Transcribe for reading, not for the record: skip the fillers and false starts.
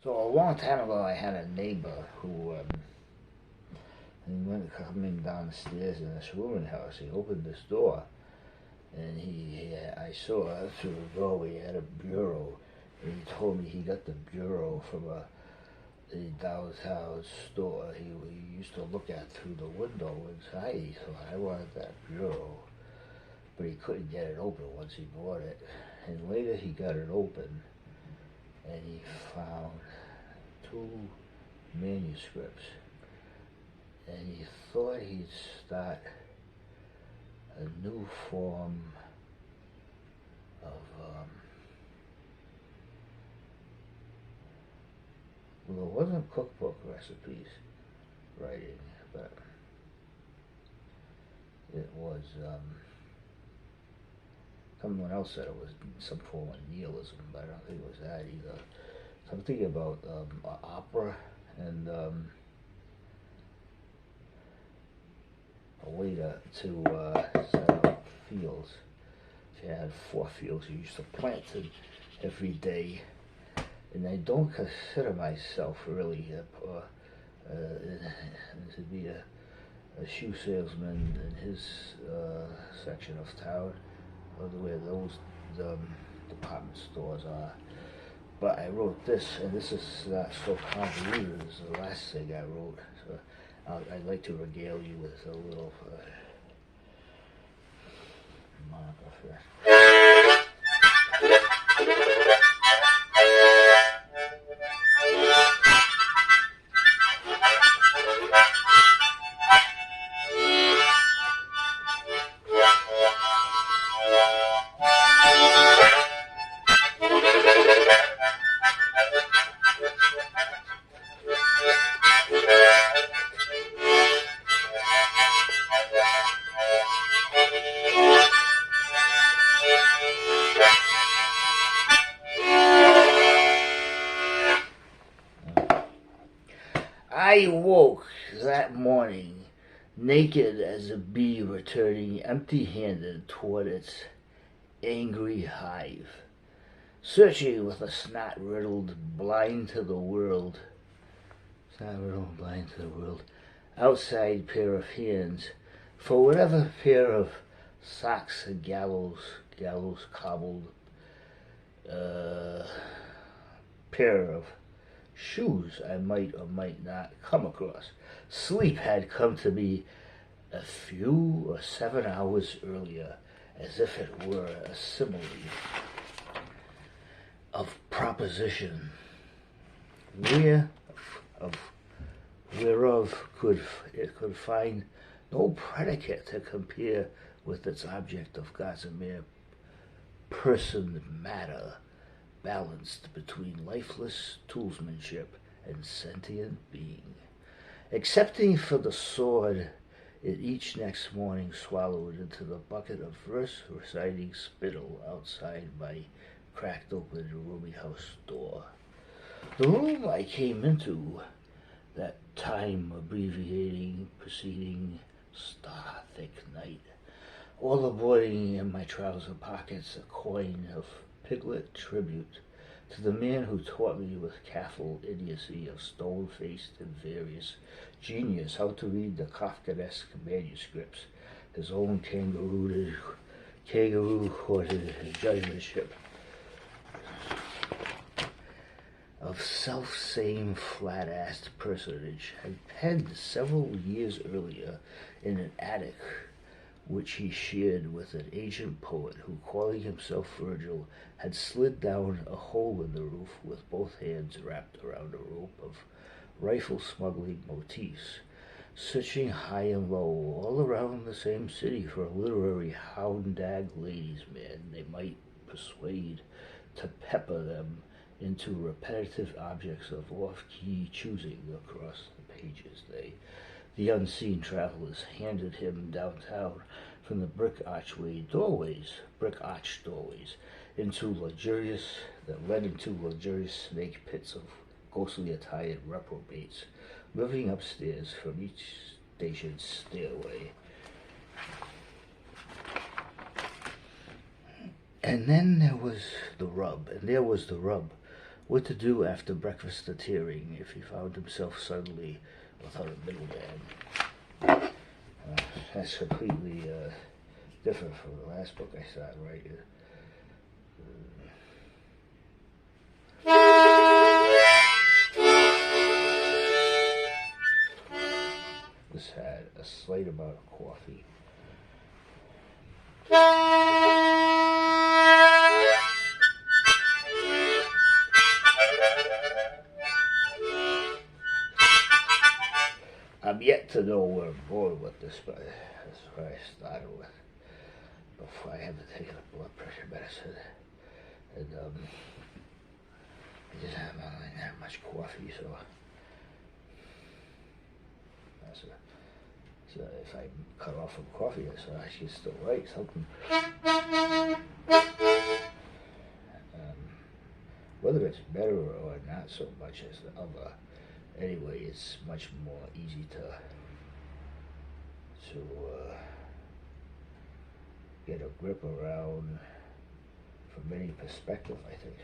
So a long time ago, I had a neighbor who he went coming downstairs in this rooming house. He opened this door, and I saw through the doorway he had a bureau, and he told me he got the bureau from a downtown store he used to look at through the window inside. He thought I wanted that bureau, but he couldn't get it open once he bought it. And later he got it open, and he found two manuscripts, and he thought he'd start a new form of well, it wasn't cookbook recipes writing, but it was someone else said it was some form of nihilism, but I don't think it was that either. Something about opera and a way to set up fields. She had 4 fields you used to plant them every day, and I don't consider myself really to be a shoe salesman in his section of town, or where those department stores are. But I wrote this, and this is not so convoluted as the last thing I wrote, so I'd like to regale you with a little monograph here. I woke that morning naked as a bee returning empty-handed toward its angry hive, searching with a snot-riddled, blind to the world, outside pair of hands for whatever pair of socks and gallows cobbled pair of shoes I might or might not come across. Sleep had come to me a few or 7 hours earlier, as if it were a simile of proposition, whereof it could find no predicate to compare with its object of gossamer person matter, balanced between lifeless toolsmanship and sentient being. Excepting for the sword it each next morning swallowed into the bucket of verse-reciting spittle outside my cracked-open rooming house door. The room I came into, that time-abbreviating, preceding, star-thick night, all avoiding in my trouser pockets a coin of Piglet tribute to the man who taught me with careful idiocy of stone-faced and various genius how to read the Kafkaesque manuscripts, his own kangaroo-courted judgmentship of self-same flat-assed personage had penned several years earlier in an attic which he shared with an ancient poet who, calling himself Virgil, had slid down a hole in the roof with both hands wrapped around a rope of rifle-smuggling motifs, searching high and low all around the same city for a literary houndag ladies' man they might persuade to pepper them into repetitive objects of off-key choosing across the pages the unseen travelers handed him downtown from the brick-arched doorways that led into luxurious snake pits of ghostly attired reprobates living upstairs from each station's stairway. And then there was the rub. what to do after breakfast at hearing if he found himself suddenly without a middleman. That's completely different from the last book I started writing. This had a slight amount of coffee. I'm yet to know where I'm going with this, but that's where I started with. Before I haven't taken a blood pressure medicine, and I just haven't had that much coffee, so if I cut off from coffee, so I should still write something. Whether it's better or not so much as the other, anyway, it's much more easy to get a grip around from any perspective, I think.